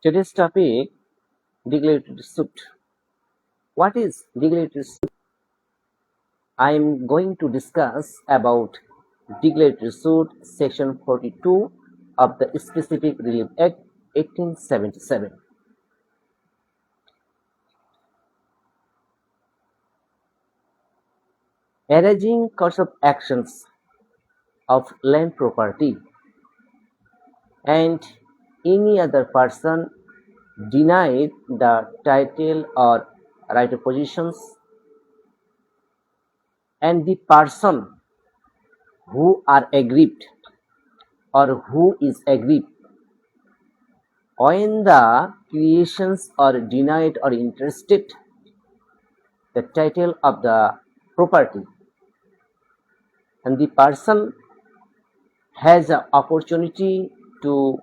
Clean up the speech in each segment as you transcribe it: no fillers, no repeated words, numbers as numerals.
Today's topic, declaratory suit. What is declaratory suit? I am going to discuss about Declaratory Suit Section 42 of the Specific Relief Act 1877. Arranging cause of actions of land property and any other person denied the title or right of possessions, and the person who are aggrieved or who is aggrieved when the creations are denied or interested the title of the property, and the person has an opportunity to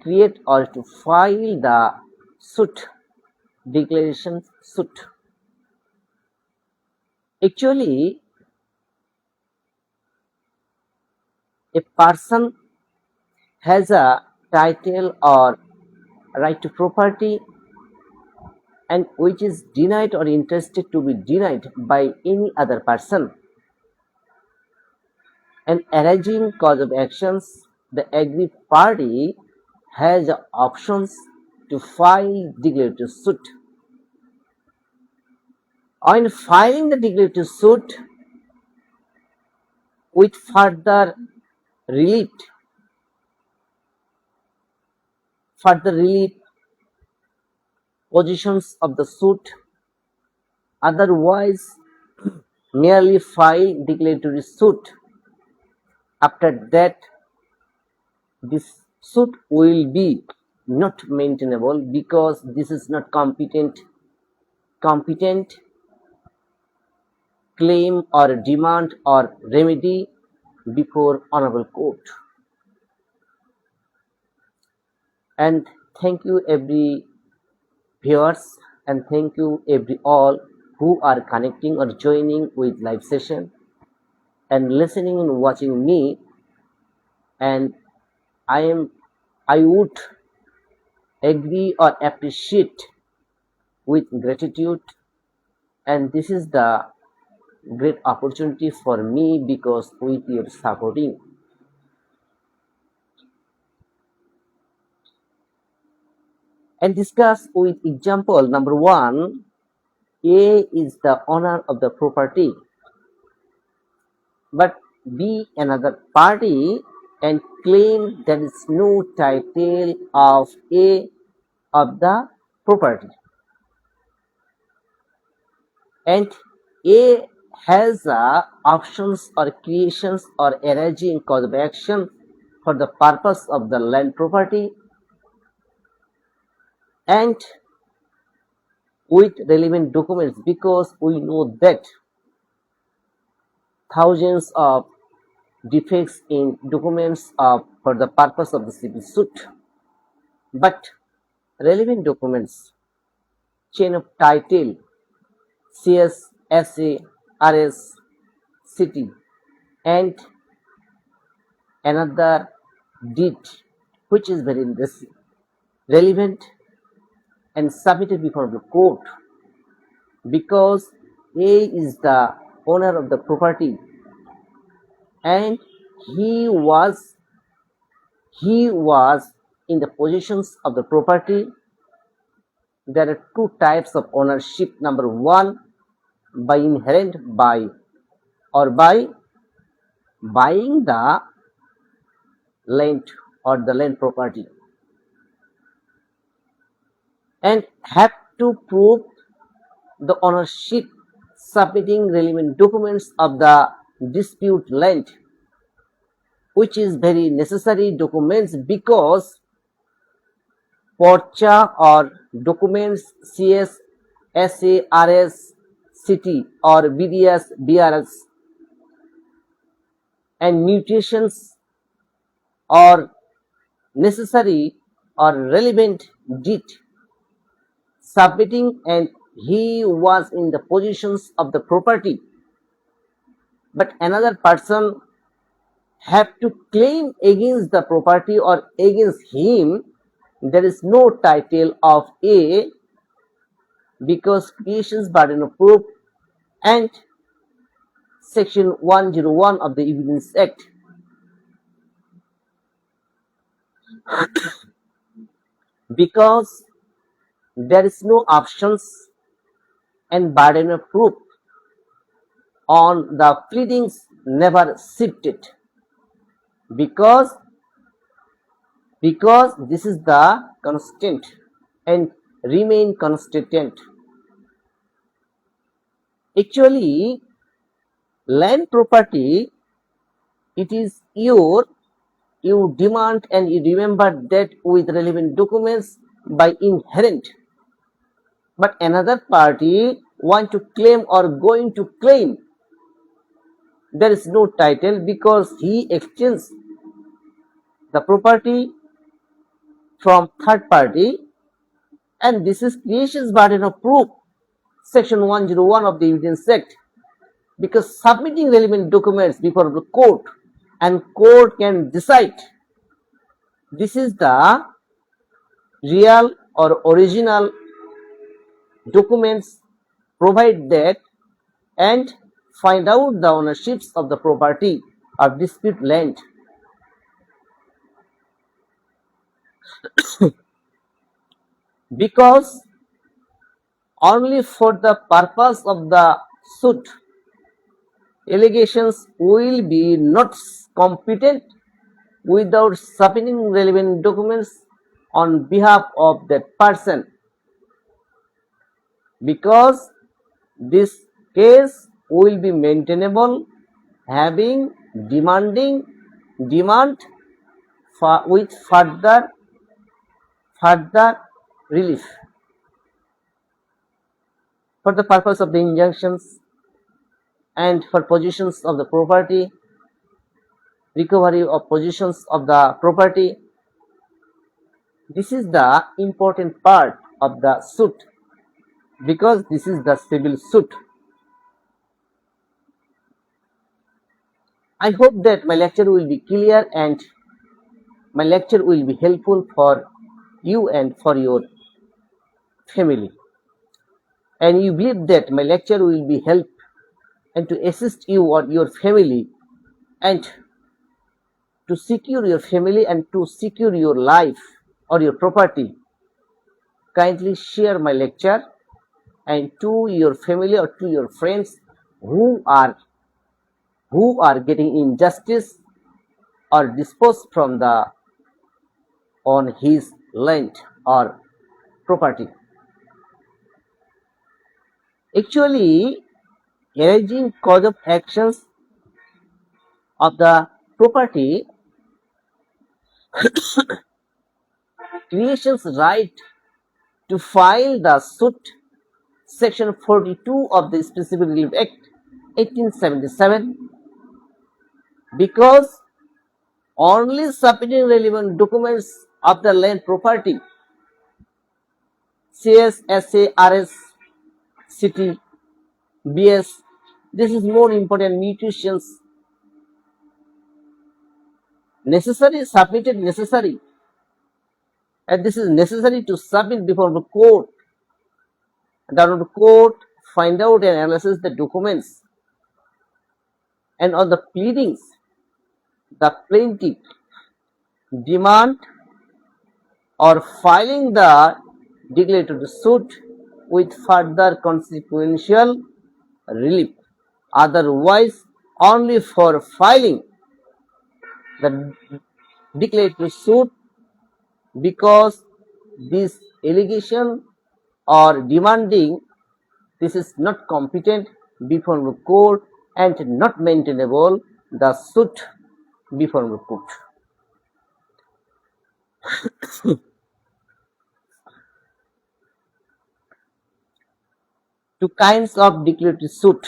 create or to file the suit, declaration suit. Actually, a person has a title or right to property and which is denied or interested to be denied by any other person, and arranging cause of actions, the aggrieved party has options to file declaratory suit. On filing the declaratory suit with further relief, positions of the suit, otherwise merely file declaratory suit. After that, this suit will be not maintainable because this is not competent claim or demand or remedy before honorable court. And thank you every viewers, and thank you every all who are connecting or joining with live session and listening and watching me. And I would agree or appreciate with gratitude, and this is the great opportunity for me because with your supporting. And discuss with example number 1. A is the owner of the property, but B another party and claim there is no title of A of the property, and A has options or creations or arranging cause of action for the purpose of the land property and with relevant documents, because we know that thousands of defects in documents for the purpose of the civil suit, but relevant documents, chain of title, CS, SA, RS, city, and another deed which is very relevant and submitted before the court, because A is the owner of the property and he was in the possessions of the property. There are two types of ownership. Number 1, by inherent, by or by buying the land or the land property, and have to prove the ownership submitting relevant documents of the dispute land, which is very necessary documents because porcha or documents CS, SA, RS, city or BDS, BRS, and mutations are necessary or relevant deed submitting, and he was in the possessions of the property, but another person have to claim against the property or against him there is no title of A because creation's burden of proof and section 101 of the Evidence Act. Because there is no options and burden of proof on the pleadings never shifted. Because this is the constant and remain constant. Actually, land property, it is your, you demand and you remember that with relevant documents by inherent. But another party want to claim or going to claim, there is no title because he exchanged the property from third party, and this is creation's burden of proof, section 101 of the Evidence Act, because submitting relevant documents before the court and court can decide this is the real or original documents, provide that and find out the ownerships of the property or dispute land. Because only for the purpose of the suit, allegations will be not competent without submitting relevant documents on behalf of that person. Because this case will be maintainable, having demand with further relief for the purpose of the injunctions and for possessions of the property, recovery of possessions of the property. This is the important part of the suit because this is the civil suit. I hope that my lecture will be clear and my lecture will be helpful for you and for your family. And you believe that my lecture will be help and to assist you or your family and to secure your family and to secure your life or your property. Kindly share my lecture and to your family or to your friends who are getting injustice or disposed from the on his land or property. Actually, arising cause of actions of the property, creation's right to file the suit, section 42 of the Specific Relief Act 1877, because only submitting relevant documents of the land property, CS, SA, RS, city, BS, this is more important, mutations necessary, submitted necessary, and this is necessary to submit before the court. Down the court find out and analyze the documents, and on the pleadings the plaintiff demand or filing the declaratory suit with further consequential relief. Otherwise, only for filing the declaratory suit, because this allegation or demanding, this is not competent before the court and not maintainable the suit before the court. Two kinds of declaratory suit.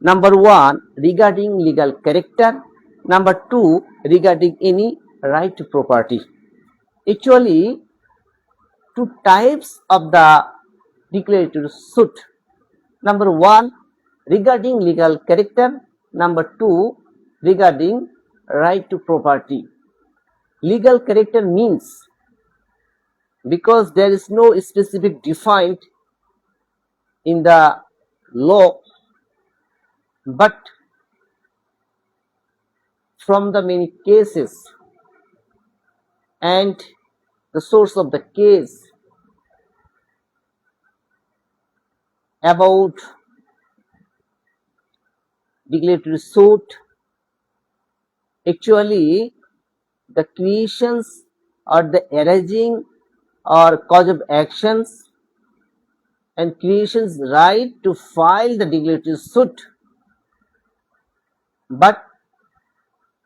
Number one, regarding legal character. Number two, regarding any right to property. Actually, two types of the declaratory suit. Number one, regarding legal character. Number two, regarding right to property. Legal character means because there is no specific defined in the law, but from the many cases and the source of the case about declaratory suit, actually the creations or the arising or cause of actions and creation's right to file the declaratory suit, but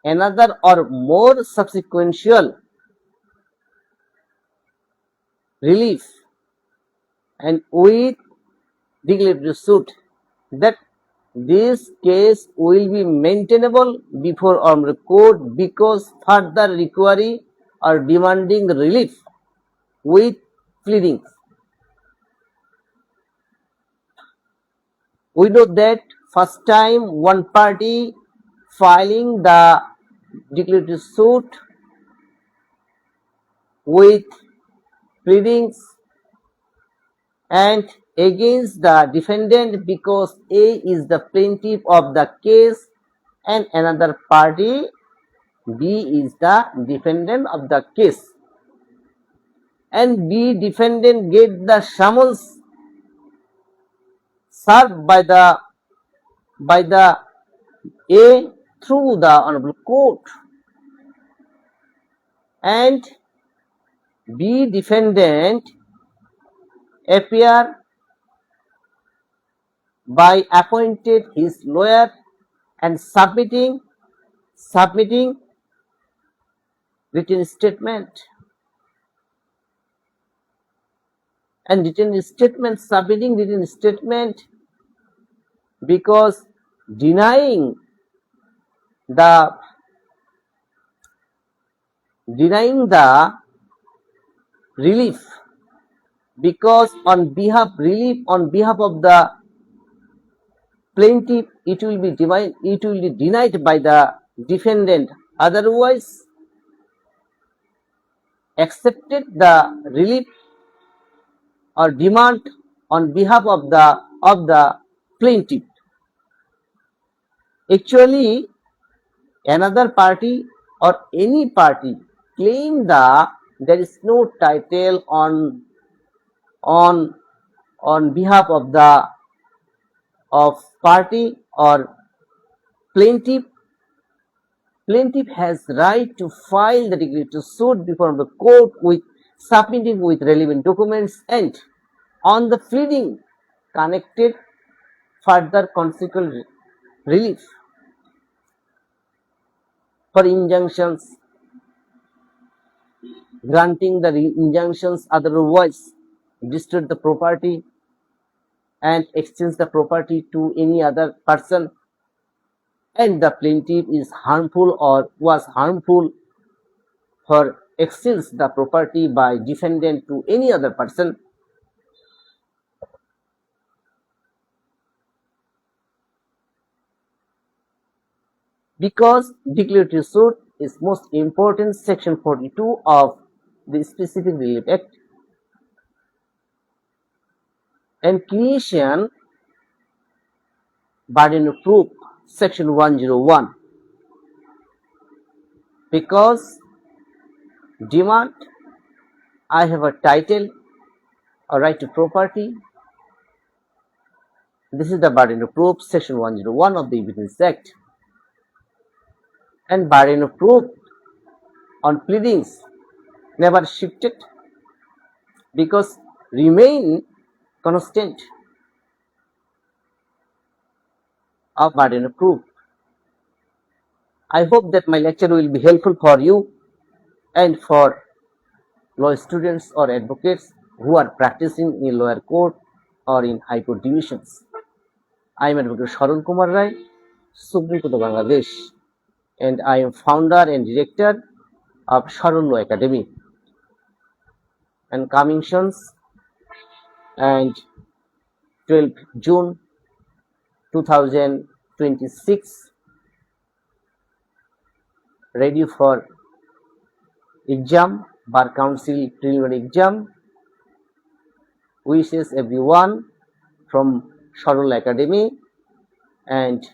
another or more subsequential relief and with declaratory suit, that this case will be maintainable before honorable court because further requiring or demanding the relief with pleadings. We know that first time one party filing the declaratory suit with pleadings and against the defendant because A is the plaintiff of the case and another party B is the defendant of the case, and B defendant get the summons served by the A through the honorable court, and B defendant appear by appointed his lawyer and submitting written statement, and submitting written statement because denying the relief, because on behalf of the plaintiff it will be denied by the defendant, otherwise accepted the relief or demand on behalf of the plaintiff. Actually another party or any party claim there is no title on behalf of the party or plaintiff has right to file the declaratory suit before the court with submitting with relevant documents and on the pleading connected further consequent relief for injunctions, granting the injunctions, otherwise destroy the property and exchange the property to any other person, and the plaintiff is harmful or was harmful for exchange the property by defendant to any other person, because declaratory suit is most important. Section 42 of the Specific Relief Act, and creation burden of proof, section 101, because demand I have a title or right to property, this is the burden of proof, section 101 of the Evidence Act, and burden of proof on pleadings never shifted because remain constant of burden of proof. I hope that my lecture will be helpful for you and for law students or advocates who are practicing in lower court or in high court divisions. I am Advocate Sharon Kumar Rai, Supreme Court of Bangladesh, and I am founder and director of Sharon Law Academy. And coming soon, and 12 June 2026, ready for exam Bar Council preliminary exam. Wishes everyone from Sharul Academy and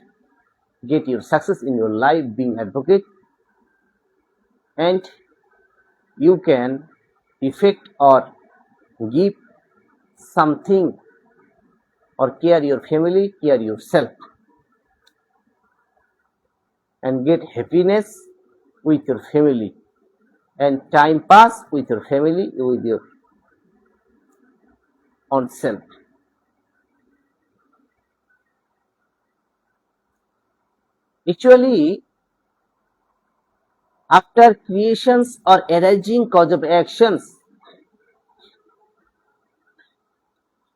get your success in your life being advocate, and you can effect or give something or care your family, care yourself, and get happiness with your family and time pass with your family, with your own self. Actually, after creations or arising cause of actions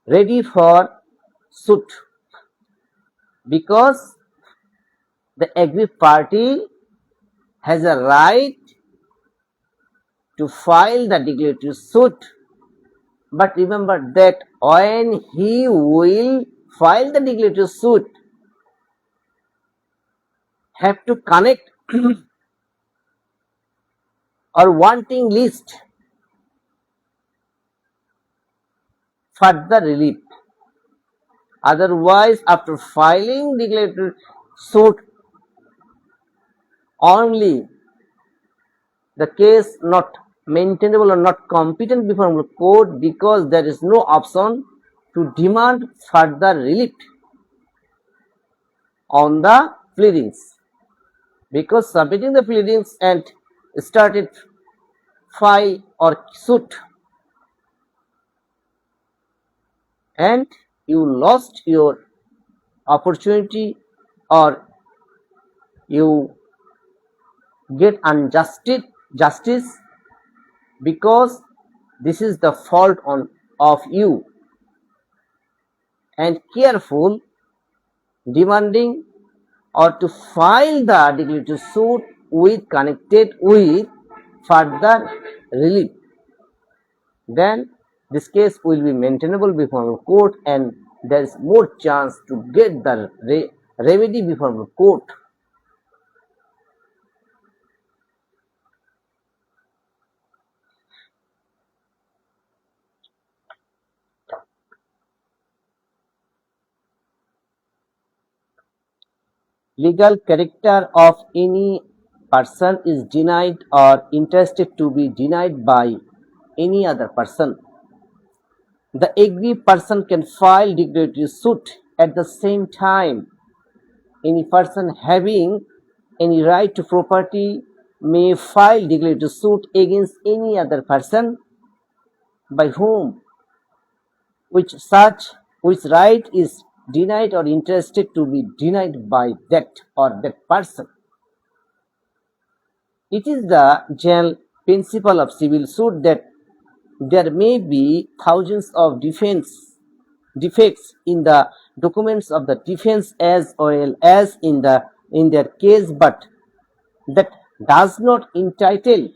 ready for suit, because the aggrieved party has a right to file the declaratory suit. But remember that when he will file the declaratory suit, have to connect or wanting list further relief. Otherwise, after filing declaratory suit only, the case not maintainable or not competent before court, because there is no option to demand further relief on the pleadings, because submitting the pleadings and started file or suit and you lost your opportunity or you get unjusted justice, because this is the fault on of you, and careful demanding or to file the declaratory suit with connected with further relief, then this case will be maintainable before the court and there is more chance to get the remedy before the court. Legal character of any person is denied or interested to be denied by any other person. The aggrieved person can file declaratory suit at the same time. Any person having any right to property may file declaratory suit against any other person by whom which right is denied or interested to be denied by that or that person. It is the general principle of civil suit that there may be thousands of defects in the documents of the defense as well as in their case, but that does not entitle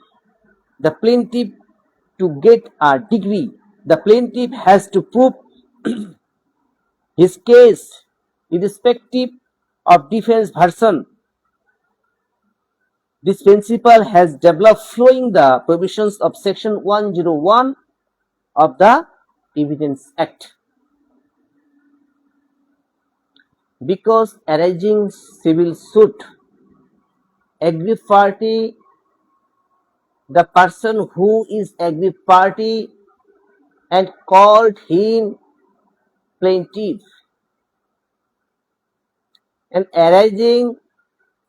the plaintiff to get a degree. The plaintiff has to prove his case irrespective of defense version. This principle has developed following the provisions of Section 101 of the Evidence Act. Because arising civil suit, aggrieved party, the person who is aggrieved party and called him plaintiff, and arising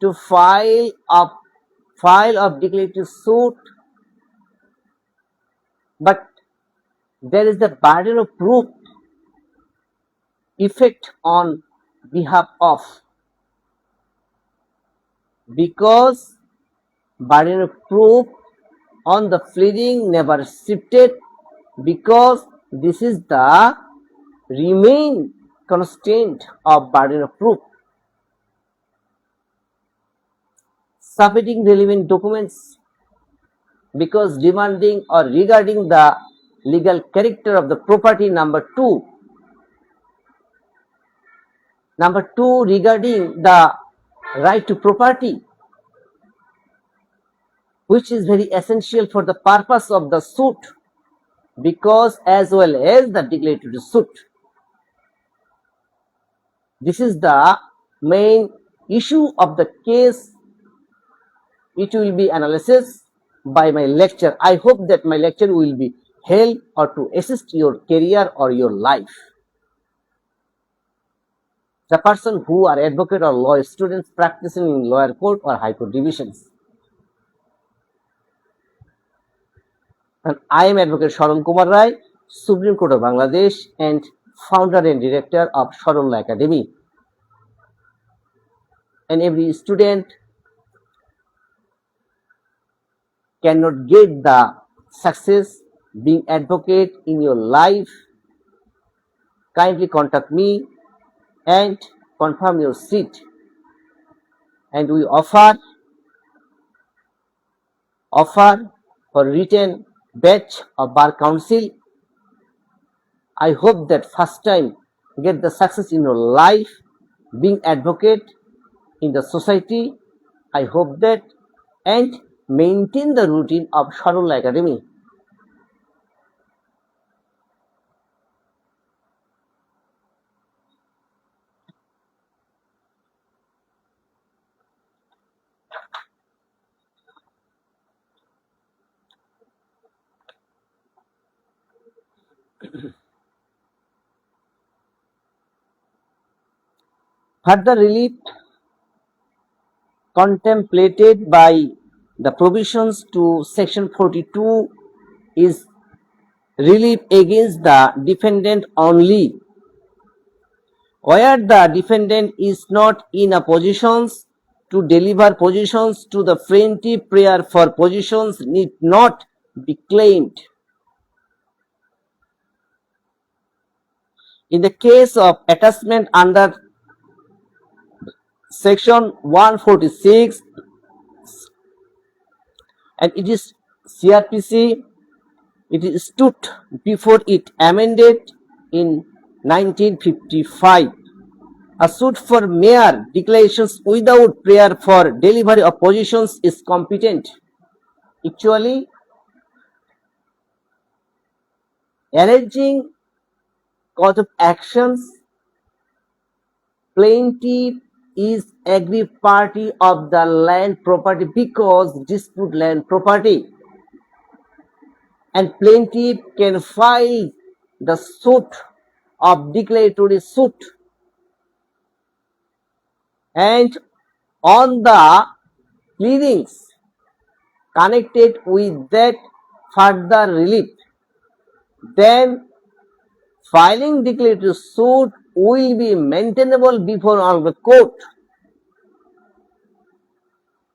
to file of declaratory suit, but there is the burden of proof effect on behalf of, because burden of proof on the pleading never shifted, because this is the remain constant of burden of proof. Submitting relevant documents, because demanding or regarding the legal character of the property. Number two, regarding the right to property, which is very essential for the purpose of the suit, because as well as the declaratory suit. This is the main issue of the case. It will be analysis by my lecture. I hope that my lecture will be help or to assist your career or your life. The person who are advocate or law students practicing in lower court or high court divisions. And I am Advocate Sharon Kumar Rai, Supreme Court of Bangladesh and founder and director of Sharon Law Academy. And every student cannot get the success being advocate in your life. Kindly contact me and confirm your seat. And we offer for written batch of Bar Council. I hope that first time get the success in your life being advocate in the society. I hope that, and maintain the routine of Sharon Law Academy. Further relief contemplated by the provisions to section 42 is relief against the defendant only, where the defendant is not in a position to deliver positions to the plaintiff. Prayer for positions need not be claimed. In the case of attachment under section 146, and it is CRPC, it is stood before it amended in 1955. A suit for mere declarations without prayer for delivery of positions is competent. Actually, alleging cause of actions, plaintiff is aggrieved party of the land property because dispute land property, and plaintiff can file the suit of declaratory suit, and on the pleadings connected with that further relief, then filing declaratory suit will be maintainable before all the court,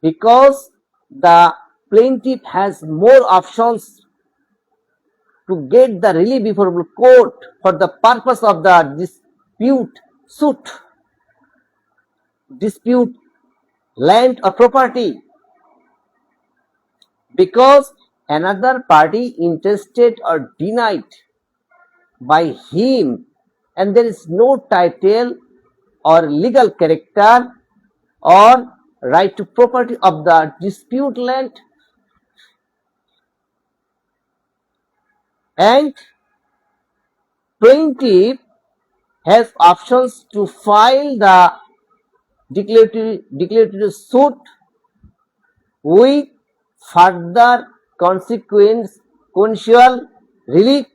because the plaintiff has more options to get the relief before the court for the purpose of the dispute land or property, because another party interested or denied by him, and there is no title or legal character or right to property of the dispute land, and plaintiff has options to file the declaratory suit with further consequential relief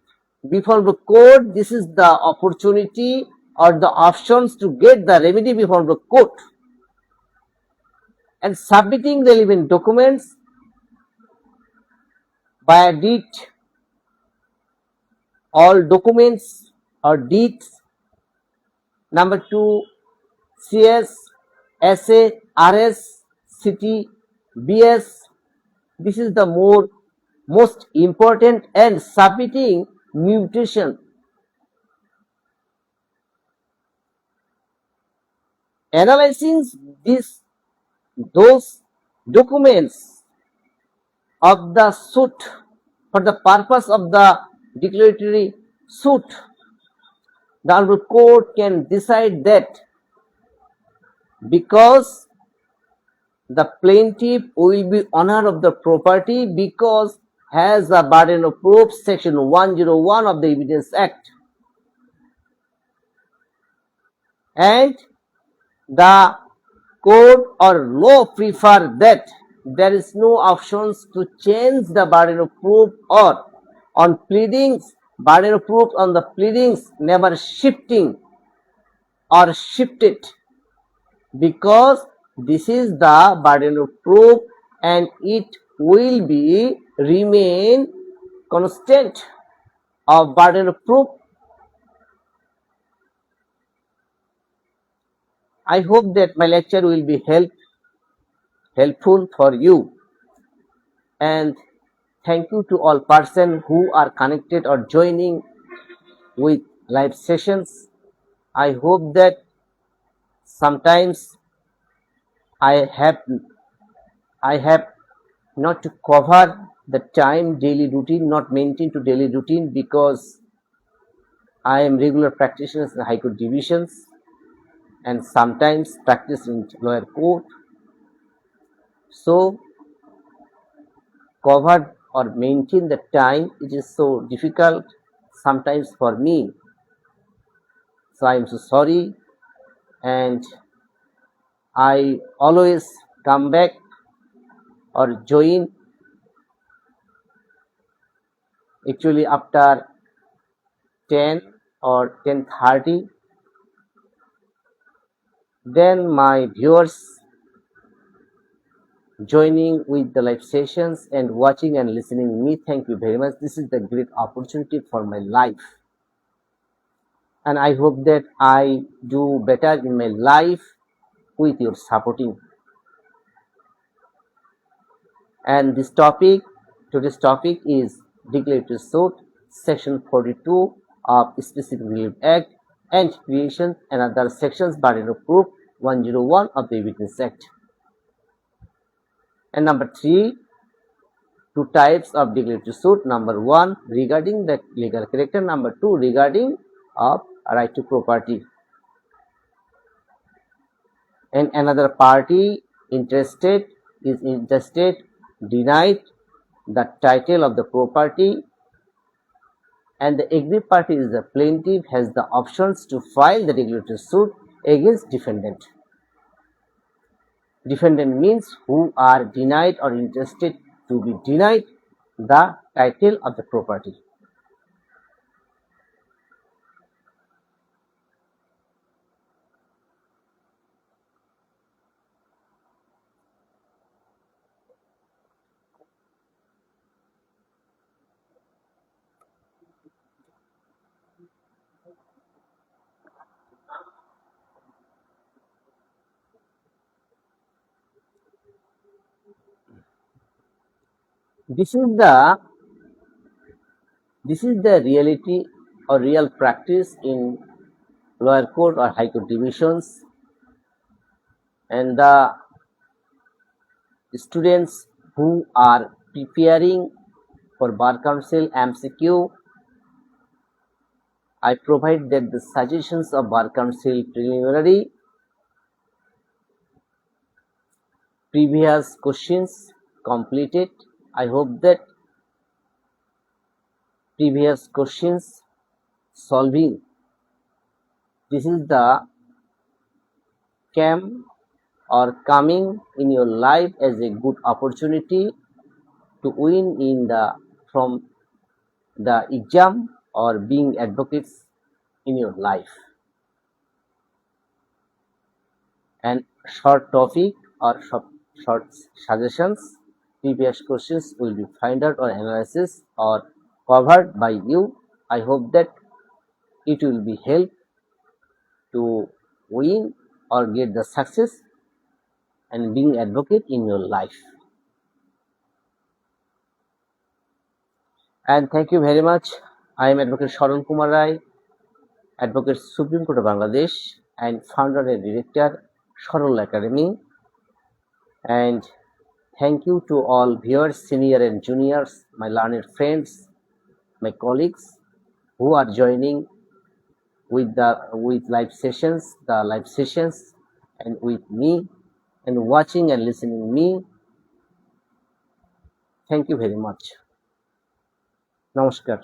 before the court. This is the opportunity or the options to get the remedy before the court, and submitting relevant documents by a deed, all documents or deeds, number 2, CS, SA, RS, CT, BS. This is the most important, and submitting mutation. Analyzing those documents of the suit for the purpose of the declaratory suit, the honorable court can decide that because the plaintiff will be owner of the property because has the burden of proof, section 101 of the Evidence Act, and the court or law prefer that there is no options to change the burden of proof, or on pleadings, burden of proof on the pleadings never shifting or shifted, because this is the burden of proof and it will be remain constant of burden of proof. I hope that my lecture will be helpful for you, and thank you to all persons who are connected or joining with live sessions. I hope that sometimes I have I have not to cover the time daily routine, not maintain to daily routine, because I am regular practitioner in High Court divisions and sometimes practice in lower court. So cover or maintain the time, it is so difficult sometimes for me. So I am so sorry, and I always come back or join actually after 10 or 10:30. Then my viewers joining with the live sessions and watching and listening me, thank you very much. This is the great opportunity for my life, and I hope that I do better in my life with your supporting. And today's topic is Declaratory Suit, section 42 of Specific Relief Act, and creation and other sections burden of proof 101 of the Evidence Act. And number 3, two types of declaratory suit. Number 1, regarding the legal character. Number 2, regarding of right to property. And another party interested denied the title of the property, and the aggrieved party is the plaintiff, has the options to file the declaratory suit against defendant. Defendant means who are denied or interested to be denied the title of the property. This is the reality or real practice in lower court or high court divisions, and the students who are preparing for bar council MCQ, I provide that the suggestions of bar council preliminary, previous questions completed. I hope that previous questions solving, this is the came or coming in your life as a good opportunity to win in the from the exam or being advocates in your life. And short topic or short suggestions, previous questions will be find out or analysis or covered by you. I hope that it will be help to win or get the success and being advocate in your life. And thank you very much. I am Advocate Sharon Kumar Rai, Advocate Supreme Court of Bangladesh, and founder and director Sharol Academy. And thank you to all viewers, senior and juniors, my learned friends, my colleagues who are joining with live sessions, and with me. and watching and listening me. Thank you very much. Namaskar.